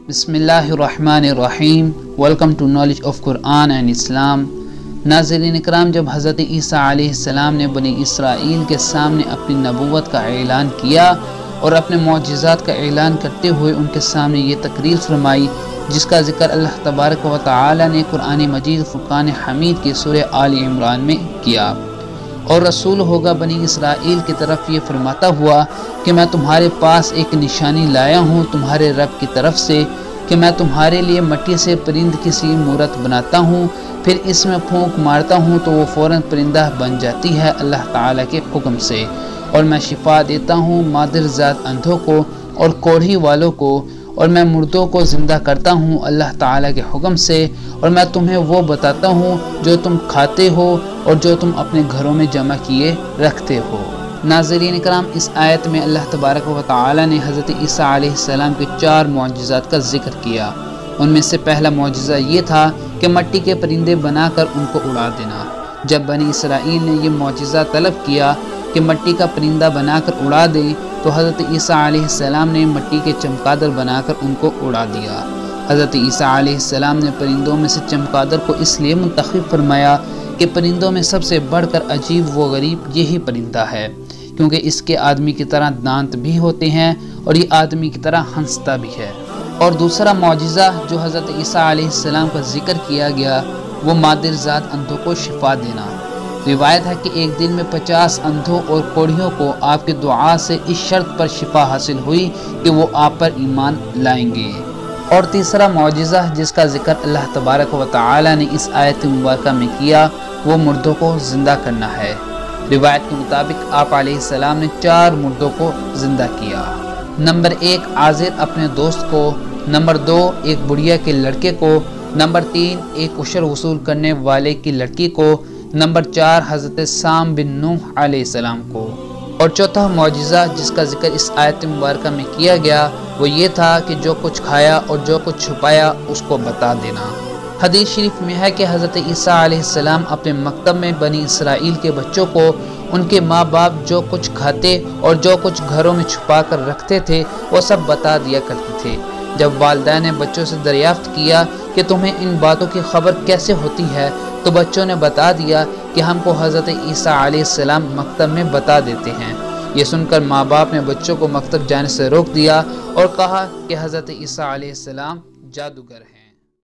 बिस्मिल्लाहिर्रहमानिर्रहीम। Welcome to knowledge of Quran and Islam. नाज़रीन इकराम, जब हज़रत ईसा अलैहिस्सलाम ने बनी इसराइल के सामने अपनी नबूवत का ऐलान किया और अपने मौजिज़ात का ऐलान करते हुए उनके सामने ये तकरीर फरमाई जिसका ज़िक्र अल्लाह तबारक व तआला ने कुरान मजीद फुरकान हमीद की सूरह आल इमरान में किया। और रसूल होगा बनी इसराइल की तरफ ये फरमाता हुआ कि मैं तुम्हारे पास एक निशानी लाया हूँ तुम्हारे रब की तरफ से कि मैं तुम्हारे लिए मिट्टी से परिंद की सी मूरत बनाता हूँ, फिर इसमें फूंक मारता हूँ तो वो फ़ौरन परिंदा बन जाती है अल्लाह ताला के हुक्म से। और मैं शिफा देता हूँ मादिर ज़ात अंधों को और कोढ़ी वालों को, और मैं मुर्दों को ज़िंदा करता हूँ अल्लाह ताला के हुक्म से। और मैं तुम्हें वो बताता हूँ जो तुम खाते हो और जो तुम अपने घरों में जमा किए रखते हो। नाज़रीन इकराम, इस आयत में अल्लाह तबारक व तआला ने हज़रत ईसा अलैहिस्सलाम के 4 मौजिज़ात का ज़िक्र किया। उनमें से पहला मौजिज़ा ये था कि मिट्टी के परिंदे बनाकर उनको उड़ा देना। जब बनी इसराइल ने ये मौजिज़ा तलब किया कि मिट्टी का परिंदा बनाकर उड़ा दें तो हज़रत ईसा अलैहिस्सलाम ने मिट्टी के चमगादड़ बनाकर उनको उड़ा दिया। हज़रत ईसा अलैहिस्सलाम ने परिंदों में से चमगादड़ को इसलिए मुंतखब फरमाया कि परिंदों में सबसे बढ़कर अजीब व गरीब यही परिंदा है, क्योंकि इसके आदमी की तरह दांत भी होते हैं और ये आदमी की तरह हंसता भी है। और दूसरा मौजिज़ा जो हज़रत ईसा अलैहिस्सलाम का जिक्र किया गया वो मादिर ज़ात अंधों को शिफा देना। रिवायत है कि एक दिन में 50 अंधों और कोढ़ियों को आपकी दुआ से इस शर्त पर शिफा हासिल हुई कि वो आप पर ईमान लाएंगे। और तीसरा मौजिज़ा जिसका जिक्र अल्लाह तबारक व तआला ने इस आयत मुबारक में किया वो मुर्दों को ज़िंदा करना है। रिवायत के मुताबिक आप अलैहिस्सलाम ने 4 मुर्दों को ज़िंदा किया। नंबर 1 आज़िर अपने दोस्त को, नंबर 2 एक बुढ़िया के लड़के को, नंबर 3 एक उशर वसूल करने वाले की लड़की को, नंबर 4 हज़रत साम बिन नूह अलैहिस्सलाम को। और चौथा मौजिज़ा जिसका जिक्र इस आयत मुबारक में किया गया वो ये था कि जो कुछ खाया और जो कुछ छुपाया उसको बता देना। हदीस शरीफ में है कि हज़रत ईसा अलैहिस्सलाम अपने मकतब में बनी इसराइल के बच्चों को उनके माँ बाप जो कुछ खाते और जो कुछ घरों में छुपा कर रखते थे वो सब बता दिया करते थे। जब वालिदैन ने बच्चों से दरियाफ्त किया कि तुम्हें इन बातों की खबर कैसे होती है तो बच्चों ने बता दिया कि हमको हज़रत ईसा अलैहिस्सलाम मकतब में बता देते हैं। ये सुनकर माँ बाप ने बच्चों को मकतब जाने से रोक दिया और कहा कि हज़रत ईसा अलैहिस्सलाम जादूगर हैं।